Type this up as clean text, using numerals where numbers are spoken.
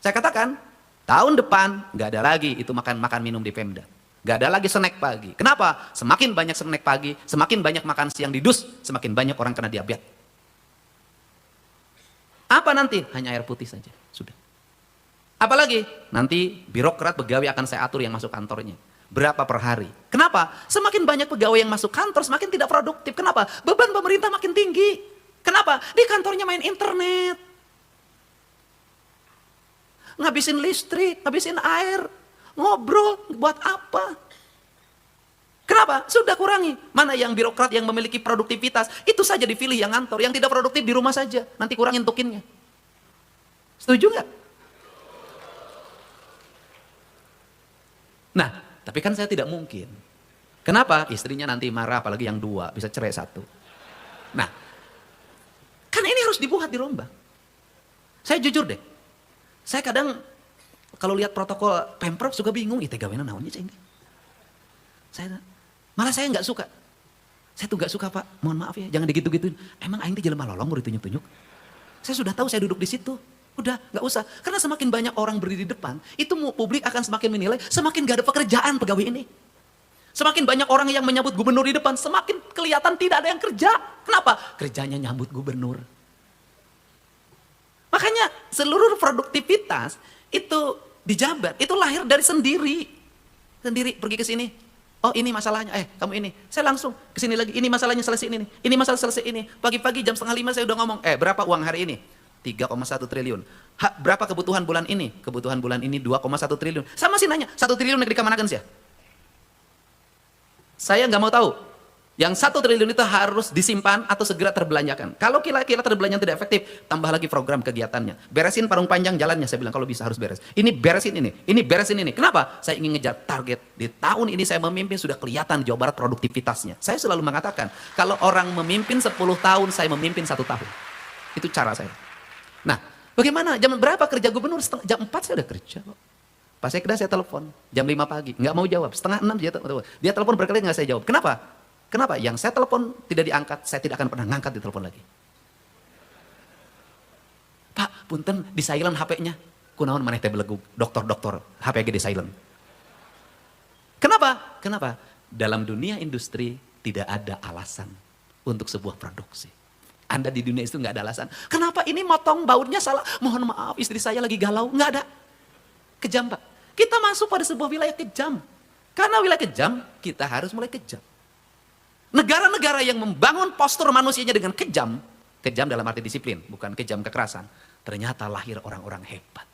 Saya katakan, tahun depan nggak ada lagi itu makan minum di Pemda. Nggak ada lagi snack pagi. Kenapa? Semakin banyak snack pagi, semakin banyak makan siang di dus, semakin banyak orang kena diabetes. Apa nanti? Hanya air putih saja. Sudah. Apalagi? Nanti birokrat pegawai akan saya atur yang masuk kantornya. Berapa per hari? Kenapa? Semakin banyak pegawai yang masuk kantor, semakin tidak produktif. Kenapa? Beban pemerintah makin tinggi. Kenapa? Di kantornya main internet. Ngabisin listrik, ngabisin air. Ngobrol, buat apa? Kenapa? Sudah kurangi. Mana yang birokrat yang memiliki produktivitas, itu saja dipilih yang ngantor. Yang tidak produktif di rumah saja. Nanti kurangin tukinnya. Setuju nggak? Nah, tapi kan saya tidak mungkin. Kenapa? Istrinya nanti marah, apalagi yang dua, bisa cerai satu. Nah, kan ini harus dibuat, dirombak. Saya jujur deh, saya kadang kalau lihat protokol Pemprov juga bingung, itu gawean naonnya cing. Malah saya nggak suka. Saya tuh nggak suka Pak, mohon maaf ya, jangan digitu-gituin. Emang aing teh jelema lolong mau ditunjuk-tunjuk. Saya sudah tahu saya duduk di situ. Udah, nggak usah. Karena semakin banyak orang berdiri di depan, itu publik akan semakin menilai, semakin gak ada pekerjaan pegawai ini. Semakin banyak orang yang menyambut gubernur di depan, semakin kelihatan tidak ada yang kerja. Kenapa? Kerjanya nyambut gubernur. Makanya seluruh produktivitas itu dijabat, itu lahir dari sendiri. Sendiri pergi ke sini. Oh ini masalahnya, kamu ini. Saya langsung ke sini lagi, ini masalahnya selesai ini. Ini masalah selesai ini. Pagi-pagi jam 4:30 saya udah ngomong, berapa uang hari ini? 3,1 triliun. Berapa kebutuhan bulan ini? Kebutuhan bulan ini 2,1 triliun. Saya masih nanya, 1 triliun negeri kemanakan sih? Saya nggak mau tahu. Yang 1 triliun itu harus disimpan atau segera terbelanjakan. Kalau kira-kira terbelanjaan tidak efektif, tambah lagi program kegiatannya. Beresin parung panjang jalannya, saya bilang kalau bisa harus beres. Ini beresin ini beresin ini. Kenapa? Saya ingin ngejar target. Di tahun ini saya memimpin sudah kelihatan Jawa Barat produktivitasnya. Saya selalu mengatakan, kalau orang memimpin 10 tahun, saya memimpin 1 tahun. Itu cara saya. Nah, bagaimana? Jam berapa kerja gubernur? Jam 4 saya udah kerja kok. Pas saya telepon, jam 5 pagi, nggak mau jawab. Setengah 6 dia telepon berkali nggak saya jawab. Kenapa? Kenapa? Yang saya telepon tidak diangkat, saya tidak akan pernah ngangkat di telepon lagi. Pak, punten di silent HP-nya. Kunaon maneh teh belegug, dokter, HP-nya di silent. Kenapa? Kenapa? Dalam dunia industri tidak ada alasan untuk sebuah produksi. Anda di dunia itu nggak ada alasan. Kenapa ini motong bautnya salah? Mohon maaf, istri saya lagi galau. Nggak ada. Kejam Pak. Kita masuk pada sebuah wilayah kejam. Karena wilayah kejam, kita harus mulai kejam. Negara-negara yang membangun postur manusianya dengan kejam, kejam dalam arti disiplin, bukan kejam kekerasan, ternyata lahir orang-orang hebat.